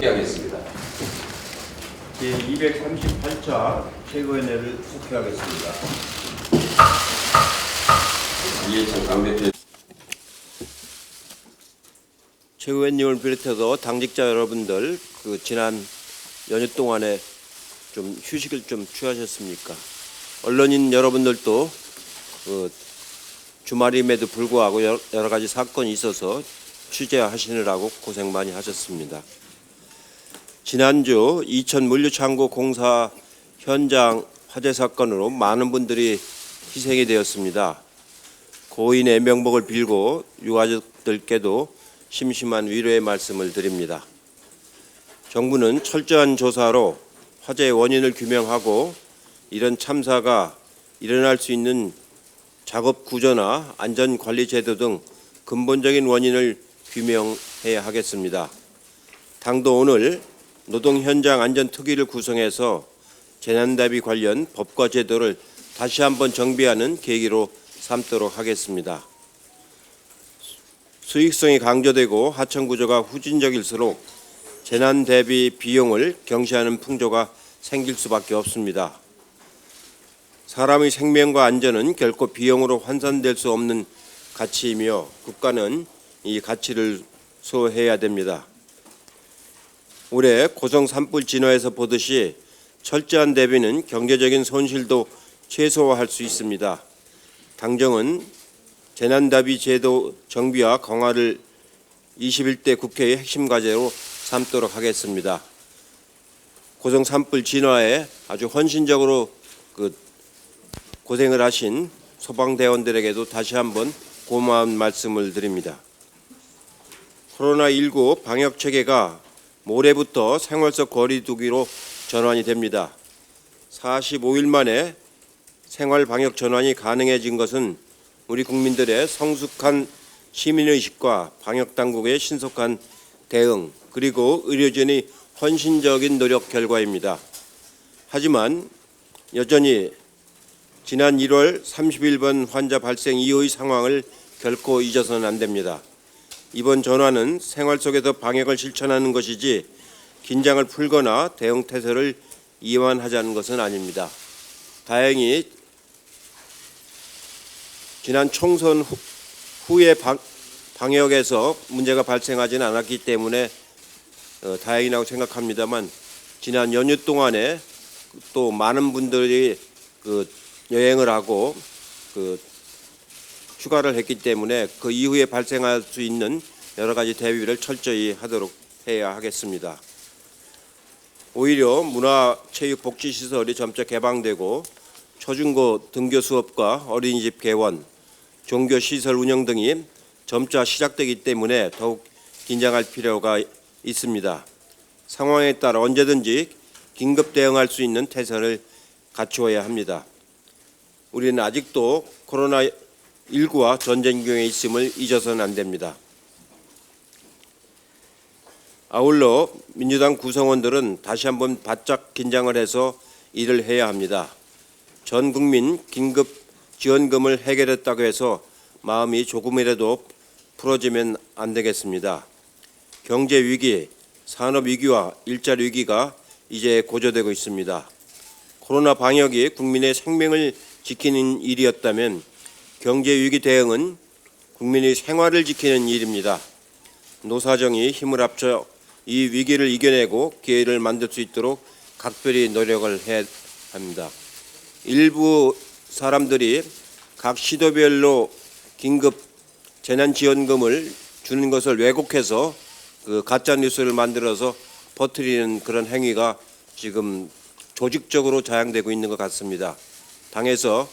소개하겠습니다. 제238차 최고위원회를 속회하겠습니다. 이해찬 당대표 최고위원님을 비롯해서 당직자 여러분들 지난 연휴 동안에 좀 휴식을 좀 취하셨습니까? 언론인 여러분들도 주말임에도 불구하고 여러 가지 사건이 있어서 취재하시느라고 고생 많이 하셨습니다. 지난주 이천 물류창고 공사 현장 화재 사건으로 많은 분들이 희생이 되었습니다. 고인의 명복을 빌고 유가족들께도 심심한 위로의 말씀을 드립니다. 정부는 철저한 조사로 화재의 원인을 규명하고 이런 참사가 일어날 수 있는 작업 구조나 안전관리 제도 등 근본적인 원인을 규명해야 하겠습니다. 당도 오늘 노동 현장 안전 특위를 구성해서 재난 대비 관련 법과 제도를 다시 한번 정비하는 계기로 삼도록 하겠습니다. 수익성이 강조되고 하청 구조가 후진적일수록 재난 대비 비용을 경시하는 풍조가 생길 수밖에 없습니다. 사람의 생명과 안전은 결코 비용으로 환산될 수 없는 가치이며 국가는 이 가치를 수호해야 됩니다. 올해 고성 산불 진화에서 보듯이 철저한 대비는 경제적인 손실도 최소화할 수 있습니다. 당정은 재난대비 제도 정비와 강화를 21대 국회의 핵심 과제로 삼도록 하겠습니다. 고성 산불 진화에 아주 헌신적으로 고생을 하신 소방대원들에게도 다시 한번 고마운 말씀을 드립니다. 코로나19 방역체계가 모레부터 생활 속 거리 두기로 전환이 됩니다. 45일 만에 생활 방역 전환이 가능해진 것은 우리 국민들의 성숙한 시민의식과 방역당국의 신속한 대응 그리고 의료진의 헌신적인 노력 결과입니다. 하지만 여전히 지난 1월 30일번 환자 발생 이후의 상황을 결코 잊어서는 안 됩니다. 이번 전환은 생활 속에서 방역을 실천하는 것이지 긴장을 풀거나 대응 태세를 이완하자는 것은 아닙니다. 다행히 지난 총선 후에 방역에서 문제가 발생하지는 않았기 때문에 다행이라고 생각합니다만 지난 연휴 동안에 또 많은 분들이 여행을 하고 휴가를 했기 때문에 그 이후에 발생할 수 있는 여러 가지 대비를 철저히 하도록 해야 하겠습니다. 오히려 문화체육복지시설이 점차 개방되고 초중고 등교 수업과 어린이집 개원, 종교시설 운영 등이 점차 시작되기 때문에 더욱 긴장할 필요가 있습니다. 상황에 따라 언제든지 긴급 대응할 수 있는 태세를 갖추어야 합니다. 우리는 아직도 코로나19와 전쟁 중에 있음을 잊어서는 안 됩니다. 아울러 민주당 구성원들은 다시 한번 바짝 긴장을 해서 일을 해야 합니다. 전 국민 긴급 지원금을 해결했다고 해서 마음이 조금이라도 풀어지면 안 되겠습니다. 경제 위기, 산업 위기와 일자리 위기가 이제 고조되고 있습니다. 코로나 방역이 국민의 생명을 지키는 일이었다면 경제 위기 대응은 국민의 생활을 지키는 일입니다. 노사정이 힘을 합쳐 이 위기를 이겨내고 기회를 만들 수 있도록 각별히 노력을 해야 합니다. 일부 사람들이 각 시도별로 긴급 재난지원금을 주는 것을 왜곡해서 가짜 뉴스를 만들어서 퍼뜨리는 그런 행위가 지금 조직적으로 자행되고 있는 것 같습니다. 당에서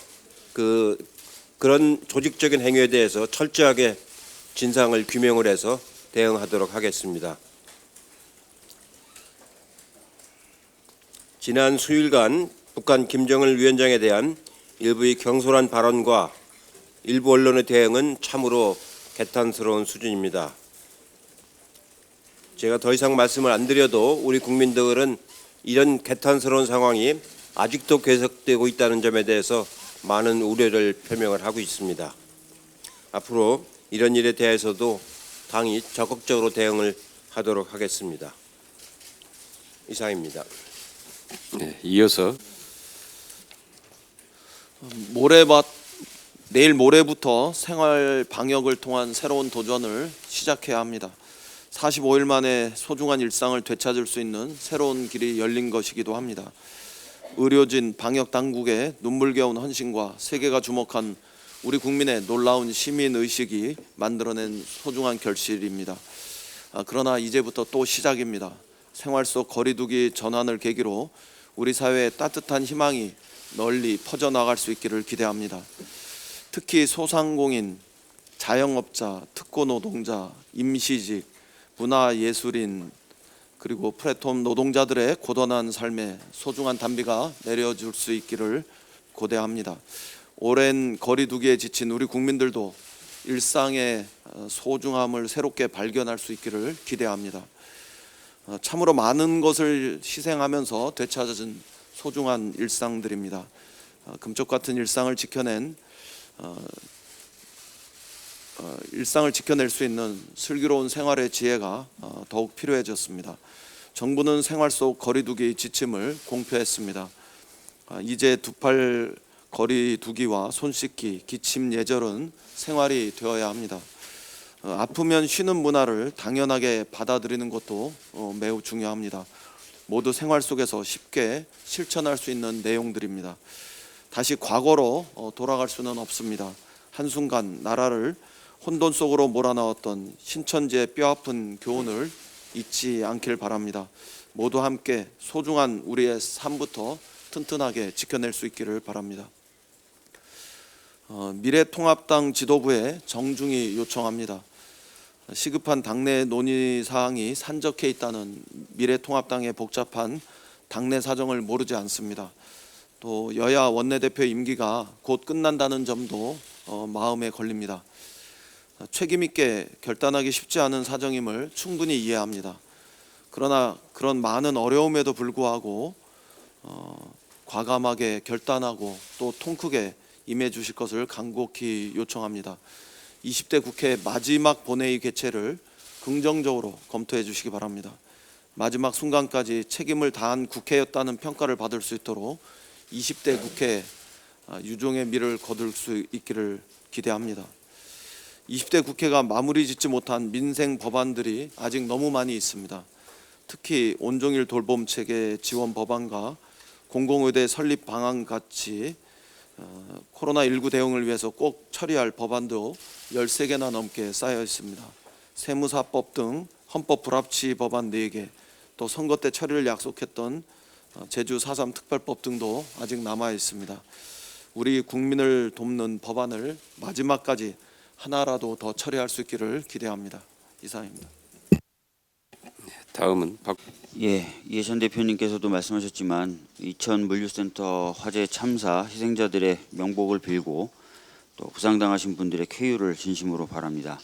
그런 조직적인 행위에 대해서 철저하게 진상을 규명을 해서 대응하도록 하겠습니다. 지난 수일간 북한 김정일 위원장에 대한 일부의 경솔한 발언과 일부 언론의 대응은 참으로 개탄스러운 수준입니다. 제가 더 이상 말씀을 안 드려도 우리 국민들은 이런 개탄스러운 상황이 아직도 계속되고 있다는 점에 대해서 많은 우려를 표명을 하고 있습니다. 앞으로 이런 일에 대해서도 당이 적극적으로 대응을 하도록 하겠습니다. 이상입니다. 네, 이어서 내일 모레부터 생활 방역을 통한 새로운 도전을 시작해야 합니다. 45일 만에 소중한 일상을 되찾을 수 있는 새로운 길이 열린 것이기도 합니다. 의료진, 방역 당국의 눈물겨운 헌신과 세계가 주목한 우리 국민의 놀라운 시민 의식이 만들어낸 소중한 결실입니다. 그러나 이제부터 또 시작입니다. 생활 속 거리두기 전환을 계기로 우리 사회에 따뜻한 희망이 널리 퍼져나갈 수 있기를 기대합니다. 특히 소상공인, 자영업자, 특고 노동자, 임시직, 문화예술인 그리고 플랫폼 노동자들의 고단한 삶에 소중한 단비가 내려줄 수 있기를 고대합니다. 오랜 거리두기에 지친 우리 국민들도 일상의 소중함을 새롭게 발견할 수 있기를 기대합니다. 참으로 많은 것을 희생하면서 되찾은 소중한 일상들입니다. 금쪽 같은 일상을 지켜낼 수 있는 슬기로운 생활의 지혜가 더욱 필요해졌습니다. 정부는 생활 속 거리두기 지침을 공표했습니다. 이제 두 팔 거리두기와 손 씻기, 기침 예절은 생활이 되어야 합니다. 아프면 쉬는 문화를 당연하게 받아들이는 것도 매우 중요합니다. 모두 생활 속에서 쉽게 실천할 수 있는 내용들입니다. 다시 과거로 돌아갈 수는 없습니다. 한순간 나라를 혼돈 속으로 몰아넣었던 신천지의 뼈아픈 교훈을 잊지 않길 바랍니다. 모두 함께 소중한 우리의 삶부터 튼튼하게 지켜낼 수 있기를 바랍니다. 미래통합당 지도부에 정중히 요청합니다. 시급한 당내 논의 사항이 산적해 있다는 미래통합당의 복잡한 당내 사정을 모르지 않습니다. 또 여야 원내대표 임기가 곧 끝난다는 점도 마음에 걸립니다. 책임 있게 결단하기 쉽지 않은 사정임을 충분히 이해합니다. 그러나 그런 많은 어려움에도 불구하고 과감하게 결단하고 또 통크게 임해 주실 것을 간곡히 요청합니다. 20대 국회 마지막 본회의 개최를 긍정적으로 검토해 주시기 바랍니다. 마지막 순간까지 책임을 다한 국회였다는 평가를 받을 수 있도록 20대 국회 유종의 미를 거둘 수 있기를 기대합니다. 20대 국회가 마무리 짓지 못한 민생 법안들이 아직 너무 많이 있습니다. 특히 온종일 돌봄 체계 지원 법안과 공공의대 설립 방안 같이 코로나19 대응을 위해서 꼭 처리할 법안도 13개나 넘게 쌓여 있습니다. 세무사법 등 헌법 불합치 법안 4개, 또 선거 때 처리를 약속했던 제주 4.3 특별법 등도 아직 남아 있습니다. 우리 국민을 돕는 법안을 마지막까지 하나라도 더 처리할 수 있기를 기대합니다. 이상입니다. 다음은 이해찬 대표님께서도 말씀하셨지만 이천 물류센터 화재 참사 희생자들의 명복을 빌고 또 부상당하신 분들의 쾌유를 진심으로 바랍니다.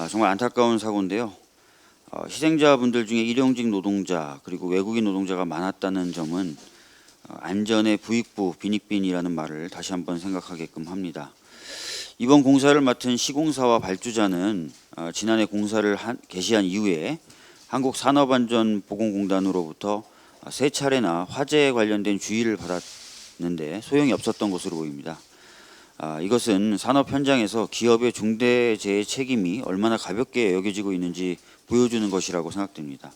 정말 안타까운 사고인데요. 희생자분들 중에 일용직 노동자 그리고 외국인 노동자가 많았다는 점은 안전의 부익부 빈익빈이라는 말을 다시 한번 생각하게끔 합니다. 이번 공사를 맡은 시공사와 발주자는 지난해 공사를 개시한 이후에 한국산업안전보건공단으로부터 3차례나 화재에 관련된 주의를 받았는데 소용이 없었던 것으로 보입니다. 이것은 산업 현장에서 기업의 중대재해 책임이 얼마나 가볍게 여겨지고 있는지 보여주는 것이라고 생각됩니다.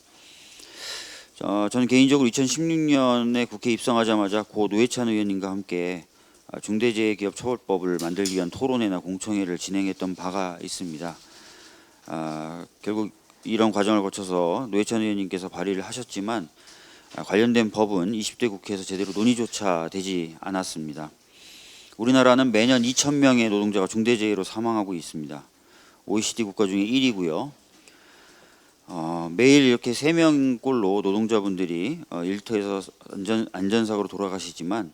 저는 개인적으로 2016년에 국회에 입성하자마자 고 노회찬 의원님과 함께 중대재해기업처벌법을 만들기 위한 토론회나 공청회를 진행했던 바가 있습니다. 결국 이런 과정을 거쳐서 노회찬 의원님께서 발의를 하셨지만 관련된 법은 20대 국회에서 제대로 논의조차 되지 않았습니다. 우리나라는 매년 2,000명의 노동자가 중대재해로 사망하고 있습니다. OECD 국가 중에 1위고요. 매일 이렇게 3명꼴로 노동자분들이 일터에서 안전사고로 돌아가시지만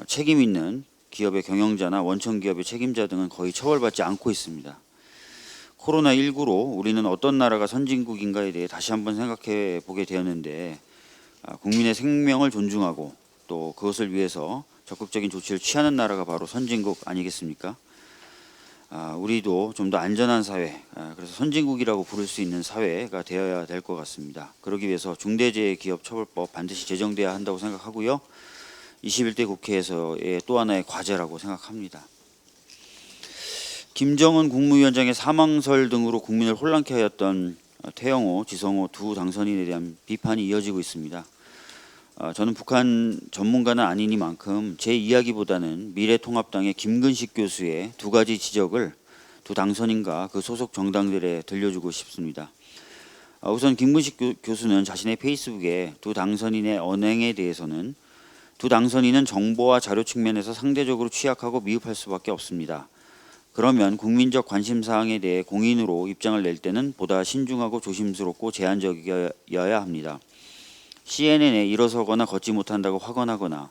책임 있는 기업의 경영자나 원청 기업의 책임자 등은 거의 처벌받지 않고 있습니다. 코로나19로 우리는 어떤 나라가 선진국인가에 대해 다시 한번 생각해 보게 되었는데 국민의 생명을 존중하고 또 그것을 위해서 적극적인 조치를 취하는 나라가 바로 선진국 아니겠습니까? 우리도 좀 더 안전한 사회, 그래서 선진국이라고 부를 수 있는 사회가 되어야 될 것 같습니다. 그러기 위해서 중대재해기업처벌법 반드시 제정돼야 한다고 생각하고요. 21대 국회에서의 또 하나의 과제라고 생각합니다. 김정은 국무위원장의 사망설 등으로 국민을 혼란케 하였던 태영호, 지성호 두 당선인에 대한 비판이 이어지고 있습니다. 저는 북한 전문가는 아니니만큼 제 이야기보다는 미래통합당의 김근식 교수의 두 가지 지적을 두 당선인과 그 소속 정당들에 들려주고 싶습니다. 우선 김근식 교수는 자신의 페이스북에 두 당선인의 언행에 대해서는 두 당선인은 정보와 자료 측면에서 상대적으로 취약하고 미흡할 수밖에 없습니다. 그러면 국민적 관심사항에 대해 공인으로 입장을 낼 때는 보다 신중하고 조심스럽고 제한적이어야 합니다. CNN에 일어서거나 걷지 못한다고 확언하거나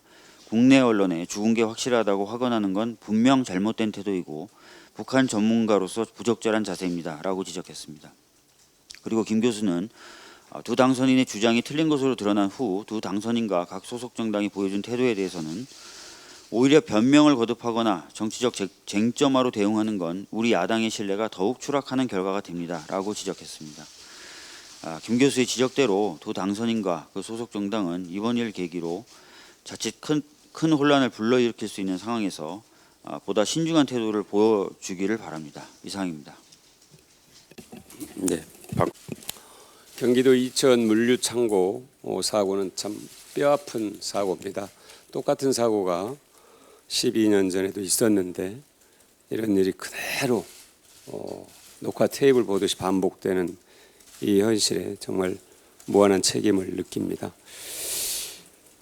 국내 언론에 죽은 게 확실하다고 확언하는 건 분명 잘못된 태도이고 북한 전문가로서 부적절한 자세입니다. 라고 지적했습니다. 그리고 김 교수는 두 당선인의 주장이 틀린 것으로 드러난 후 두 당선인과 각 소속 정당이 보여준 태도에 대해서는 오히려 변명을 거듭하거나 정치적 쟁점화로 대응하는 건 우리 야당의 신뢰가 더욱 추락하는 결과가 됩니다. 라고 지적했습니다. 김 교수의 지적대로 두 당선인과 그 소속 정당은 이번 일 계기로 자칫 큰 혼란을 불러일으킬 수 있는 상황에서 보다 신중한 태도를 보여주기를 바랍니다. 이상입니다. 네. 경기도 이천 물류창고 사고는 참 뼈아픈 사고입니다. 똑같은 사고가 12년 전에도 있었는데 이런 일이 그대로 녹화 테이프를 보듯이 반복되는 이 현실에 정말 무한한 책임을 느낍니다.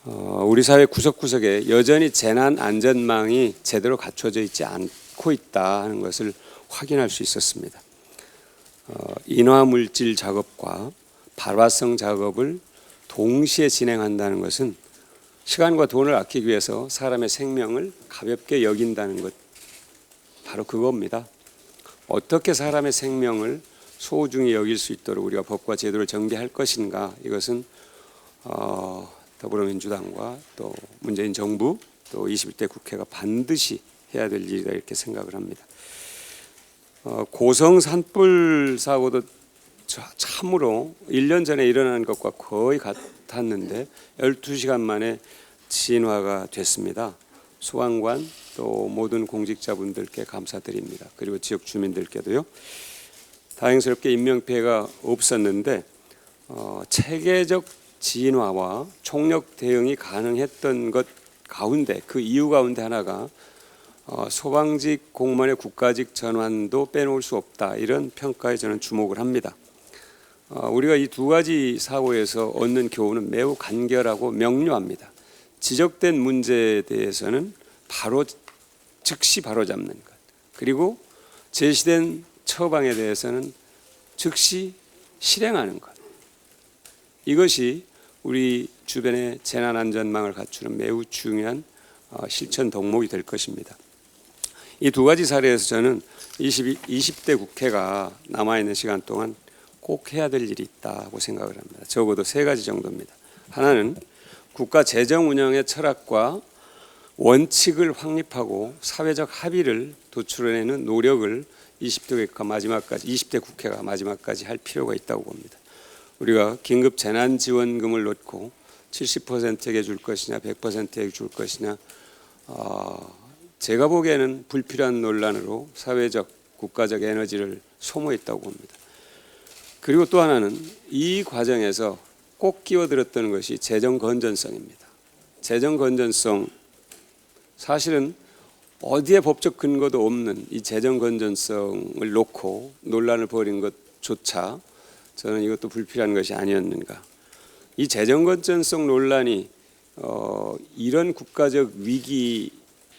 우리 사회 구석구석에 여전히 재난 안전망이 제대로 갖춰져 있지 않고 있다는 것을 확인할 수 있었습니다. 인화 물질 작업과 발화성 작업을 동시에 진행한다는 것은 시간과 돈을 아끼기 위해서 사람의 생명을 가볍게 여긴다는 것, 바로 그겁니다. 어떻게 사람의 생명을 소중히 여길 수 있도록 우리가 법과 제도를 정비할 것인가, 이것은 더불어민주당과 또 문재인 정부 또 21대 국회가 반드시 해야 될 일이다, 이렇게 생각을 합니다. 고성 산불 사고도 참으로 1년 전에 일어난 것과 거의 같았는데 12시간 만에 진화가 됐습니다. 소방관 또 모든 공직자분들께 감사드립니다. 그리고 지역 주민들께도요. 다행스럽게 인명피해가 없었는데 체계적 진화와 총력 대응이 가능했던 것 가운데, 그 이유 가운데 하나가 소방직 공무원의 국가직 전환도 빼놓을 수 없다, 이런 평가에 저는 주목을 합니다. 우리가 이 두 가지 사고에서 얻는 교훈은 매우 간결하고 명료합니다. 지적된 문제에 대해서는 즉시 바로잡는 것, 그리고 제시된 처방에 대해서는 즉시 실행하는 것, 이것이 우리 주변의 재난안전망을 갖추는 매우 중요한 실천 덕목이 될 것입니다. 이 두 가지 사례에서 저는 20대 국회가 남아있는 시간 동안 꼭 해야 될 일이 있다고 생각을 합니다. 적어도 세 가지 정도입니다. 하나는 국가 재정 운영의 철학과 원칙을 확립하고 사회적 합의를 도출해내는 노력을 20대 국회가 마지막까지 할 필요가 있다고 봅니다. 우리가 긴급 재난지원금을 놓고 70%에게 줄 것이냐 100%에게 줄 것이냐, 제가 보기에는 불필요한 논란으로 사회적 국가적 에너지를 소모했다고 봅니다. 그리고 또 하나는 이 과정에서 꼭 끼어들었던 것이 재정 건전성입니다. 재정 건전성, 사실은 어디에 법적 근거도 없는 이 재정 건전성을 놓고 논란을 벌인 것조차 저는 이것도 불필요한 것이 아니었는가. 이 재정 건전성 논란이 이런 국가적 위기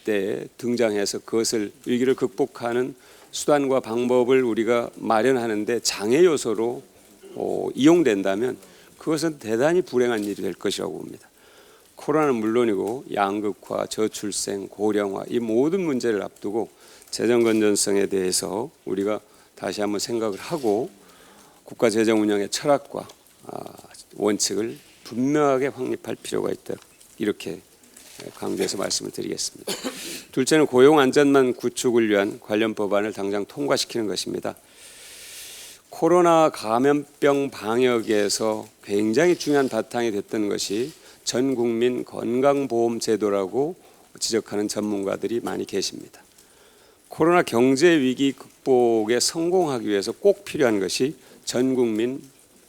때 등장해서 그것을 위기를 극복하는 수단과 방법을 우리가 마련하는데 장애 요소로 이용된다면 그것은 대단히 불행한 일이 될 것이라고 봅니다. 코로나는 물론이고 양극화, 저출생, 고령화, 이 모든 문제를 앞두고 재정 건전성에 대해서 우리가 다시 한번 생각을 하고 국가 재정 운영의 철학과 원칙을 분명하게 확립할 필요가 있다, 이렇게 강조해서 말씀을 드리겠습니다. 둘째는 고용 안전망 구축을 위한 관련 법안을 당장 통과시키는 것입니다. 코로나 감염병 방역에서 굉장히 중요한 바탕이 됐던 것이 전 국민 건강보험 제도라고 지적하는 전문가들이 많이 계십니다. 코로나 경제 위기 극복에 성공하기 위해서 꼭 필요한 것이 전 국민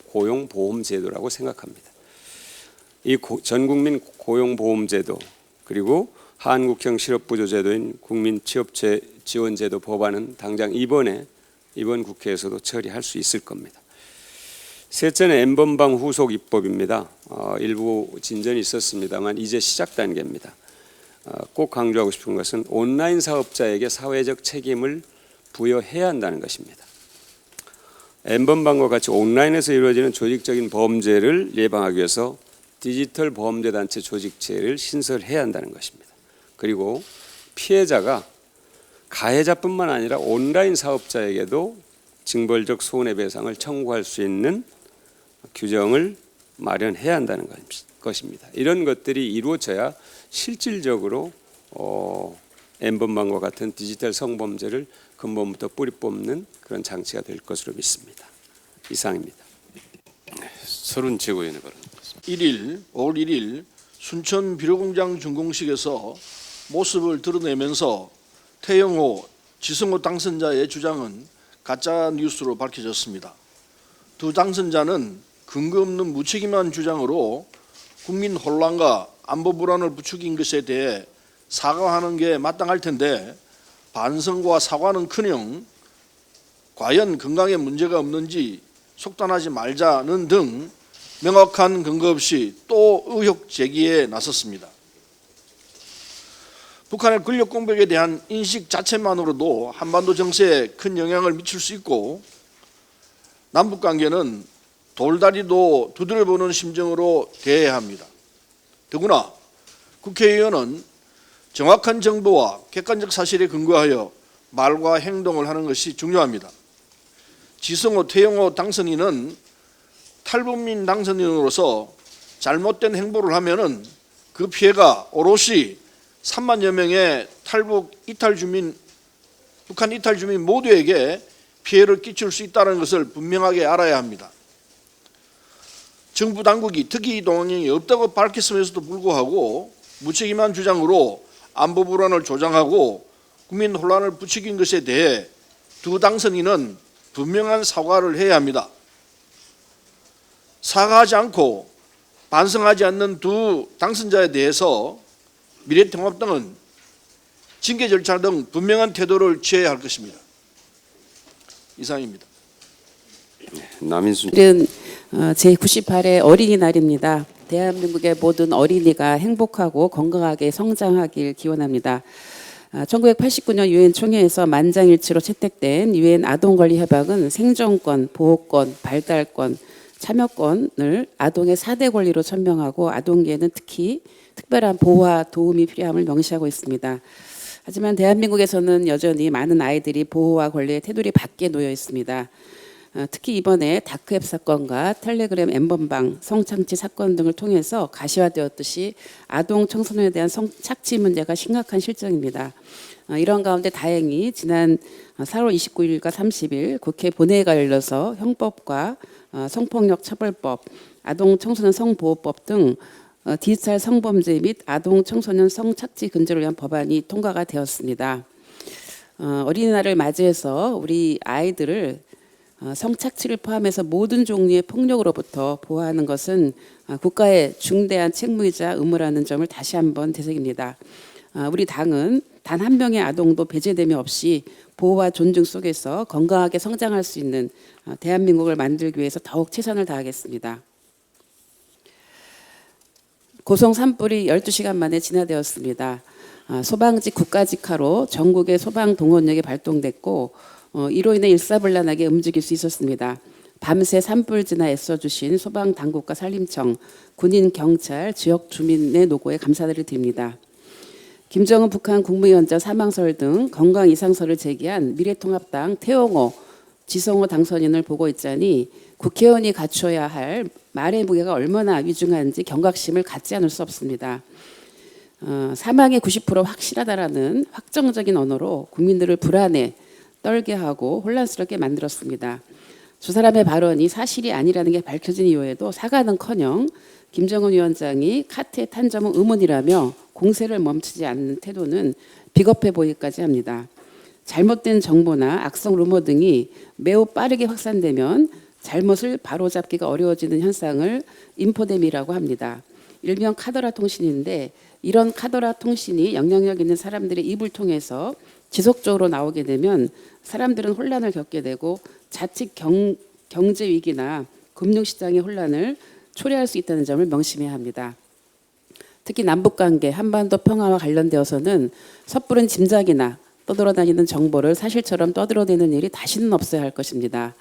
고용보험 제도라고 생각합니다. 이 전 국민 고용보험 제도 그리고 한국형 실업부조제도인 국민취업지원제도 법안은 당장 이번 국회에서도 처리할 수 있을 겁니다. 셋째는 N번방 후속 입법입니다. 일부 진전이 있었습니다만 이제 시작 단계입니다. 꼭 강조하고 싶은 것은 온라인 사업자에게 사회적 책임을 부여해야 한다는 것입니다. N번방과 같이 온라인에서 이루어지는 조직적인 범죄를 예방하기 위해서 디지털 범죄단체 조직체를 신설해야 한다는 것입니다. 그리고 피해자가 가해자뿐만 아니라 온라인 사업자에게도 징벌적 손해배상을 청구할 수 있는 규정을 마련해야 한다는 것입니다. 이런 것들이 이루어져야 실질적으로 N번방과 같은 디지털 성범죄를 근본부터 뿌리 뽑는 그런 장치가 될 것으로 믿습니다. 이상입니다. 서른 최고위원의 발언. 5월 1일 순천 비료공장 준공식에서 모습을 드러내면서 태영호, 지성호 당선자의 주장은 가짜 뉴스로 밝혀졌습니다. 두 당선자는 근거 없는 무책임한 주장으로 국민 혼란과 안보 불안을 부추긴 것에 대해 사과하는 게 마땅할 텐데 반성과 사과는커녕 과연 건강에 문제가 없는지 속단하지 말자는 등 명확한 근거 없이 또 의혹 제기에 나섰습니다. 북한의 권력 공백에 대한 인식 자체만으로도 한반도 정세에 큰 영향을 미칠 수 있고 남북 관계는 돌다리도 두드려보는 심정으로 대해야 합니다. 더구나 국회의원은 정확한 정보와 객관적 사실에 근거하여 말과 행동을 하는 것이 중요합니다. 지성호, 태영호 당선인은 탈북민 당선인으로서 잘못된 행보를 하면은 그 피해가 오롯이 3만여 명의 탈북 이탈 주민, 북한 이탈 주민 모두에게 피해를 끼칠 수 있다는 것을 분명하게 알아야 합니다. 정부 당국이 특이 동향이 없다고 밝혔음에도 불구하고 무책임한 주장으로 안보 불안을 조장하고 국민 혼란을 부추긴 것에 대해 두 당선인은 분명한 사과를 해야 합니다. 사과하지 않고 반성하지 않는 두 당선자에 대해서 미래통합당은 징계 절차 등 분명한 태도를 취해야 할 것입니다. 이상입니다. 남인순. 오늘은 제98회 어린이날입니다. 대한민국의 모든 어린이가 행복하고 건강하게 성장하길 기원합니다. 1989년 유엔 총회에서 만장일치로 채택된 유엔 아동권리 협약은 생존권, 보호권, 발달권, 참여권을 아동의 4대 권리로 천명하고 아동계에는 특히 특별한 보호와 도움이 필요함을 명시하고 있습니다. 하지만 대한민국에서는 여전히 많은 아이들이 보호와 권리의 테두리 밖에 놓여 있습니다. 특히 이번에 다크앱 사건과 텔레그램 N번방, 성착취 사건 등을 통해서 가시화되었듯이 아동 청소년에 대한 성착취 문제가 심각한 실정입니다. 이런 가운데 다행히 지난 4월 29일과 30일 국회 본회의가 열려서 형법과 성폭력 처벌법, 아동 청소년 성보호법 등 디지털 성범죄 및 아동 청소년 성착취 근절을 위한 법안이 통과가 되었습니다. 어린이날을 맞이해서 우리 아이들을 성착취를 포함해서 모든 종류의 폭력으로부터 보호하는 것은 국가의 중대한 책무이자 의무라는 점을 다시 한번 되새깁니다. 우리 당은 단 한 명의 아동도 배제됨이 없이 보호와 존중 속에서 건강하게 성장할 수 있는 대한민국을 만들기 위해서 더욱 최선을 다하겠습니다. 고성 산불이 12시간 만에 진화되었습니다. 소방직 국가직화로 전국의 소방 동원력이 발동됐고 이로 인해 일사불란하게 움직일 수 있었습니다. 밤새 산불 진화 애써주신 소방당국과 산림청, 군인, 경찰, 지역 주민의 노고에 감사를 드립니다. 김정은 북한 국무위원장 사망설 등 건강 이상설을 제기한 미래통합당 태영호, 지성호 당선인을 보고 있자니 국회의원이 갖춰야 할 말의 무게가 얼마나 위중한지 경각심을 갖지 않을 수 없습니다. 사망의 90% 확실하다라는 확정적인 언어로 국민들을 불안에 떨게 하고 혼란스럽게 만들었습니다. 두 사람의 발언이 사실이 아니라는 게 밝혀진 이후에도 사과는커녕 김정은 위원장이 카트의 탄점은 의문이라며 공세를 멈추지 않는 태도는 비겁해 보이기까지 합니다. 잘못된 정보나 악성 루머 등이 매우 빠르게 확산되면 잘못을 바로잡기가 어려워지는 현상을 인포뎀이라고 합니다. 일명 카더라 통신인데 이런 카더라 통신이 영향력 있는 사람들의 입을 통해서 지속적으로 나오게 되면 사람들은 혼란을 겪게 되고 자칫 경제 위기나 금융시장의 혼란을 초래할 수 있다는 점을 명심해야 합니다. 특히 남북관계, 한반도 평화와 관련되어서는 섣부른 짐작이나 떠돌아다니는 정보를 사실처럼 떠들어대는 일이 다시는 없어야 할 것입니다.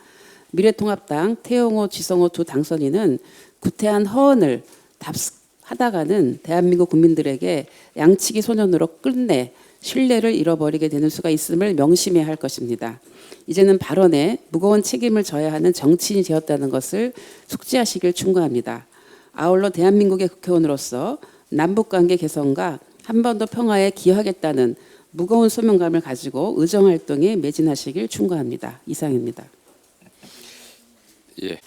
미래통합당 태영호, 지성호 두 당선인은 구태한 허언을 답습하다가는 대한민국 국민들에게 양치기 소년으로 끝내 신뢰를 잃어버리게 되는 수가 있음을 명심해야 할 것입니다. 이제는 발언에 무거운 책임을 져야 하는 정치인이 되었다는 것을 숙지하시길 충고합니다. 아울러 대한민국의 국회의원으로서 남북관계 개선과 한반도 평화에 기여하겠다는 무거운 소명감을 가지고 의정활동에 매진하시길 충고합니다. 이상입니다. 예.